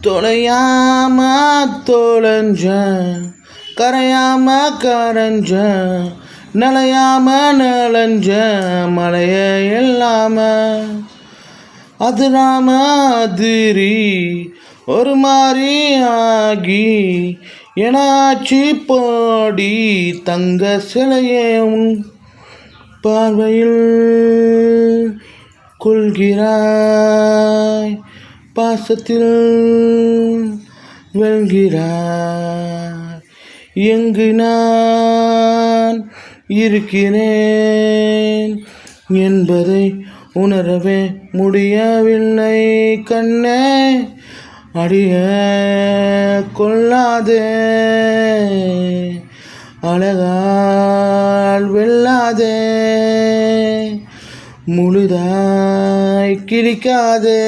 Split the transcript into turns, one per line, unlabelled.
தொலையாம தொலைஞ்ச கரையாம கரைஞ்ச நலையாம நலஞ்ச மலைய இல்லாம அதுராம அதிரி ஒரு மாதிரி ஆகி எனாச்சி பாடி தங்க சிலையே உன் பார்வையில் கொள்கிறாய் பாசத்தில் வெல்கிறாய் எங்கு நான் இருக்கிறேன் என்பதை உணரவே முடியவில்லை கண்ணே அடிய கொள்ளாதே அழகால் வெல்லாதே முழுதாய் கிழிக்காதே.